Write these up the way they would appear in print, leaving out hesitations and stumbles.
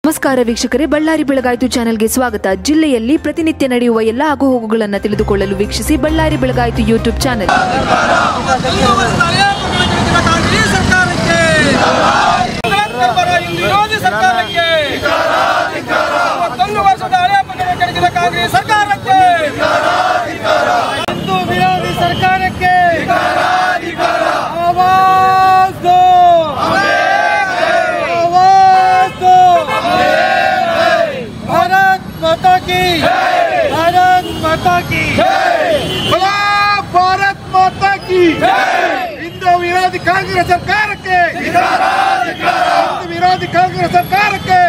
ನಮಸ್ಕಾರ ವೀಕ್ಷಕರೇ, ಬಳ್ಳಾರಿ ಬೆಳಗಾಯಿತು ಚಾನೆಲ್ಗೆ ಸ್ವಾಗತ. ಜಿಲ್ಲೆಯಲ್ಲಿ ಪ್ರತಿನಿತ್ಯ ನಡೆಯುವ ಎಲ್ಲ ಆಗುಹೋಗುಗಳನ್ನು ತಿಳಿದುಕೊಳ್ಳಲು ವೀಕ್ಷಿಸಿ ಬಳ್ಳಾರಿ ಬೆಳಗಾಯಿತು ಯೂಟ್ಯೂಬ್ ಚಾನೆಲ್. भारत माता की हिंदू विरोधी कांग्रेस सरकार के विरोधी कांग्रेस सरकार के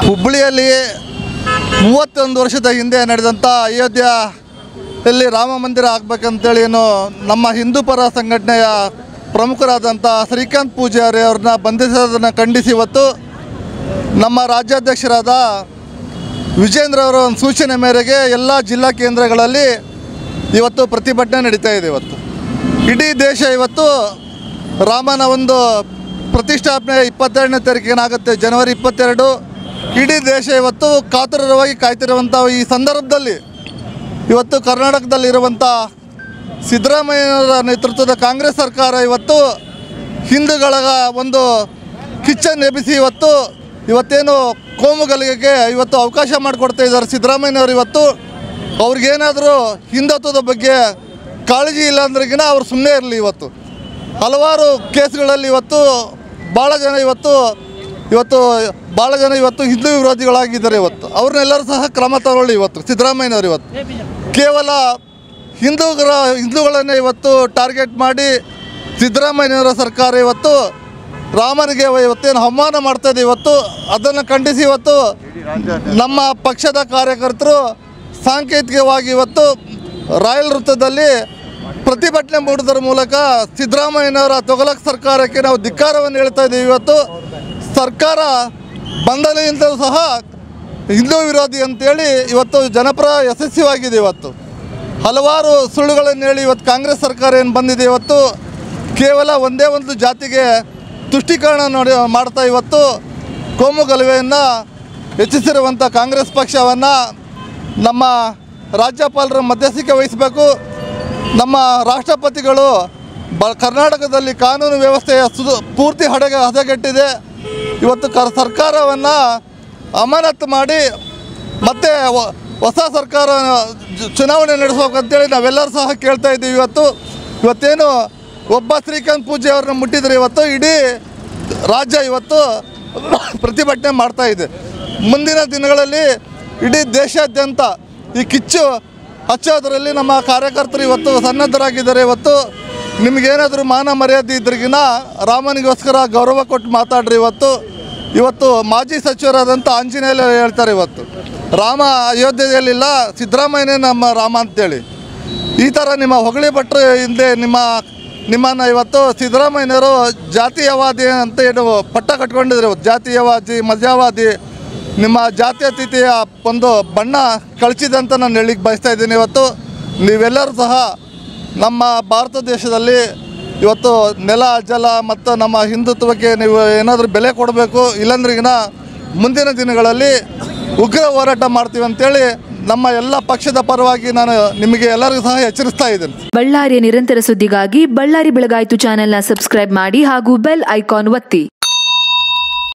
ಹುಬ್ಬಳ್ಳಿಯಲ್ಲಿ 31 ವರ್ಷದ ಹಿಂದೆ ನಡೆದಂಥ ಅಯೋಧ್ಯೆಯಲ್ಲಿ ರಾಮ ಮಂದಿರ ಆಗಬೇಕಂತೇಳಿ ಏನು ನಮ್ಮ ಹಿಂದೂ ಪರ ಸಂಘಟನೆಯ ಪ್ರಮುಖರಾದಂಥ ಶ್ರೀಕಾಂತ್ ಪೂಜಾರಿ ಅವ್ರನ್ನ ಬಂಧಿಸೋದನ್ನು ಖಂಡಿಸಿ ಇವತ್ತು ನಮ್ಮ ರಾಜ್ಯಾಧ್ಯಕ್ಷರಾದ ವಿಜೇಂದ್ರ ಅವರ ಒಂದು ಸೂಚನೆ ಮೇರೆಗೆ ಎಲ್ಲ ಜಿಲ್ಲಾ ಕೇಂದ್ರಗಳಲ್ಲಿ ಇವತ್ತು ಪ್ರತಿಭಟನೆ ನಡೀತಾ ಇದೆ. ಇವತ್ತು ಇಡೀ ದೇಶ ಇವತ್ತು ರಾಮನ ಒಂದು ಪ್ರತಿಷ್ಠಾಪನೆ 22ನೇ ತಾರೀಕು ಏನಾಗುತ್ತೆ, ಜನವರಿ 22. ಇಡೀ ದೇಶ ಇವತ್ತು ಕಾತುರವಾಗಿ ಕಾಯ್ತಿರುವಂಥ ಈ ಸಂದರ್ಭದಲ್ಲಿ ಇವತ್ತು ಕರ್ನಾಟಕದಲ್ಲಿರುವಂಥ ಸಿದ್ದರಾಮಯ್ಯರ ನೇತೃತ್ವದ ಕಾಂಗ್ರೆಸ್ ಸರ್ಕಾರ ಇವತ್ತು ಹಿಂದೂಗಳ ಒಂದು ಕಿಚ್ಚನ್ನು ಎಬ್ಬಿಸಿ ಇವತ್ತೇನು ಕೋಮುಗಲಿಗೆ ಇವತ್ತು ಅವಕಾಶ ಮಾಡಿಕೊಡ್ತಾ ಇದ್ದಾರೆ ಸಿದ್ದರಾಮಯ್ಯನವರು. ಇವತ್ತು ಅವ್ರಿಗೇನಾದರೂ ಹಿಂದುತ್ವದ ಬಗ್ಗೆ ಕಾಳಜಿ ಇಲ್ಲ ಅಂದ್ರಿಗಿನ ಅವ್ರು ಸುಮ್ಮನೆ ಇರಲಿ. ಇವತ್ತು ಹಲವಾರು ಕೇಸ್ಗಳಲ್ಲಿ ಭಾಳ ಜನ ಹಿಂದೂ ವಿರೋಧಿಗಳಾಗಿದ್ದಾರೆ. ಅವ್ರನ್ನೆಲ್ಲರೂ ಸಹ ಕ್ರಮ ತಗೊಳ್ಳಿ. ಸಿದ್ದರಾಮಯ್ಯನವರು ಕೇವಲ ಹಿಂದೂಗಳನ್ನೇ ಟಾರ್ಗೆಟ್ ಮಾಡಿ ಸಿದ್ದರಾಮಯ್ಯನವರ ಸರ್ಕಾರ ರಾಮನಿಗೆ ಇವತ್ತೇನು ಅವಮಾನ ಮಾಡ್ತಾಯಿದೆ. ಅದನ್ನು ಖಂಡಿಸಿ ನಮ್ಮ ಪಕ್ಷದ ಕಾರ್ಯಕರ್ತರು ಸಾಂಕೇತಿಕವಾಗಿ ರಾಯಲ್ ವೃತ್ತದಲ್ಲಿ ಪ್ರತಿಭಟನೆ ಮಾಡುವುದರ ಮೂಲಕ ಸಿದ್ದರಾಮಯ್ಯನವರ ತೊಗಲಕ್ ಸರ್ಕಾರಕ್ಕೆ ನಾವು ಧಿಕ್ಕಾರವನ್ನು ಹೇಳ್ತಾ ಇದ್ದೀವಿ. ಸರ್ಕಾರ ಬಂದಲಿಂದಲೂ ಸಹ ಹಿಂದೂ ವಿರೋಧಿ ಅಂತೇಳಿ ಜನಪರ ಯಶಸ್ವಿಯಾಗಿದೆ. ಹಲವಾರು ಸುಳ್ಳುಗಳನ್ನು ಹೇಳಿ ಕಾಂಗ್ರೆಸ್ ಸರ್ಕಾರ ಏನು ಬಂದಿದೆ ಕೇವಲ ಒಂದೇ ಒಂದು ಜಾತಿಗೆ ತುಷ್ಟೀಕರಣ ಮಾಡ್ತಾ ಕೋಮು ಗಲಭೆಯನ್ನು ಹೆಚ್ಚಿಸಿರುವಂಥ ಕಾಂಗ್ರೆಸ್ ಪಕ್ಷವನ್ನು ನಮ್ಮ ರಾಜ್ಯಪಾಲರ ಮಧ್ಯಸ್ಥಿಕೆ ವಹಿಸಬೇಕು. ನಮ್ಮ ರಾಷ್ಟ್ರಪತಿಗಳು ಕರ್ನಾಟಕದಲ್ಲಿ ಕಾನೂನು ವ್ಯವಸ್ಥೆಯ ಪೂರ್ತಿ ಹದಗೆಟ್ಟಿದೆ. ಸರ್ಕಾರವನ್ನು ಅಮಾನತು ಮಾಡಿ ಮತ್ತೆ ಹೊಸ ಸರ್ಕಾರ ಚುನಾವಣೆ ನಡೆಸಬೇಕಂತೇಳಿ ನಾವೆಲ್ಲರೂ ಸಹ ಕೇಳ್ತಾ ಇದ್ದೀವಿ. ಇವತ್ತೇನು ಒಬ್ಬ ಶ್ರೀಕಾಂತ್ ಪೂಜೆ ಅವ್ರನ್ನ ಮುಟ್ಟಿದರೆ ಇಡೀ ರಾಜ್ಯ ಪ್ರತಿಭಟನೆ ಮಾಡ್ತಾ ಇದೆ. ಮುಂದಿನ ದಿನಗಳಲ್ಲಿ ಇಡೀ ದೇಶಾದ್ಯಂತ ಈ ಕಿಚ್ಚು ಹಚ್ಚೋದರಲ್ಲಿ ನಮ್ಮ ಕಾರ್ಯಕರ್ತರು ಸನ್ನದ್ಧರಾಗಿದ್ದಾರೆ. ನಿಮಗೇನಾದರೂ ಮಾನ ಮರ್ಯಾದೆ ಇದ್ರಿಗಿನ ರಾಮನಿಗೋಸ್ಕರ ಗೌರವ ಕೊಟ್ಟು ಮಾತಾಡ್ರಿ. ಇವತ್ತು ಮಾಜಿ ಸಚಿವರಾದಂಥ ಆಂಜನೇಯ ಹೇಳ್ತಾರೆ ರಾಮ ಅಯೋಧ್ಯೆಯಲ್ಲಿಲ್ಲ, ಸಿದ್ದರಾಮಯ್ಯನೇ ನಮ್ಮ ರಾಮ ಅಂತೇಳಿ. ಈ ಥರ ನಿಮ್ಮ ಹೊಗಳಿ ಭಟ್ರು ಹಿಂದೆ ನಿಮ್ಮನ್ನು ಸಿದ್ದರಾಮಯ್ಯನವರು ಜಾತೀಯವಾದಿ ಅಂತ ಏನು ಪಟ್ಟ ಕಟ್ಕೊಂಡಿದ್ರೆ ಜಾತೀಯವಾದಿ ಮಜಾವಾದಿ ನಿಮ್ಮ ಜಾತ್ಯತೀತೆಯ ಒಂದು ಬಣ್ಣ ಕಳಿಸಿದೆ ಅಂತ ನಾನು ಹೇಳಿಕ್ಕೆ ಬಯಸ್ತಾ ಇದ್ದೀನಿ. ನೀವೆಲ್ಲರೂ ಸಹ ನಮ್ಮ ಭಾರತ ದೇಶದಲ್ಲಿ ನೆಲ ಜಲ ಮತ್ತು ನಮ್ಮ ಹಿಂದುತ್ವಕ್ಕೆ ನೀವು ಏನಾದರೂ ಬೆಲೆ ಕೊಡಬೇಕು. ಇಲ್ಲಾಂದ್ರಿಗಿನ ಮುಂದಿನ ದಿನಗಳಲ್ಲಿ ಉಗ್ರ ಹೋರಾಟ ಮಾಡ್ತೀವಿ ಅಂತೇಳಿ ನಮ್ಮ ಎಲ್ಲ ಪಕ್ಷದ ಪರವಾಗಿ ನಾನು ನಿಮಗೆ ಎಲ್ಲರಿಗೂ ಸಹ ಎಚ್ಚರಿಸ್ತಾ ಇದ್ದೇನೆ. ಬಳ್ಳಾರಿಯ ನಿರಂತರ ಸುದ್ದಿಗಾಗಿ ಬಳ್ಳಾರಿ ಬೆಳಗಾಯಿತು ಚಾನೆಲ್ನ ಸಬ್ಸ್ಕ್ರೈಬ್ ಮಾಡಿ ಹಾಗೂ ಬೆಲ್ ಐಕಾನ್ ಒತ್ತಿ.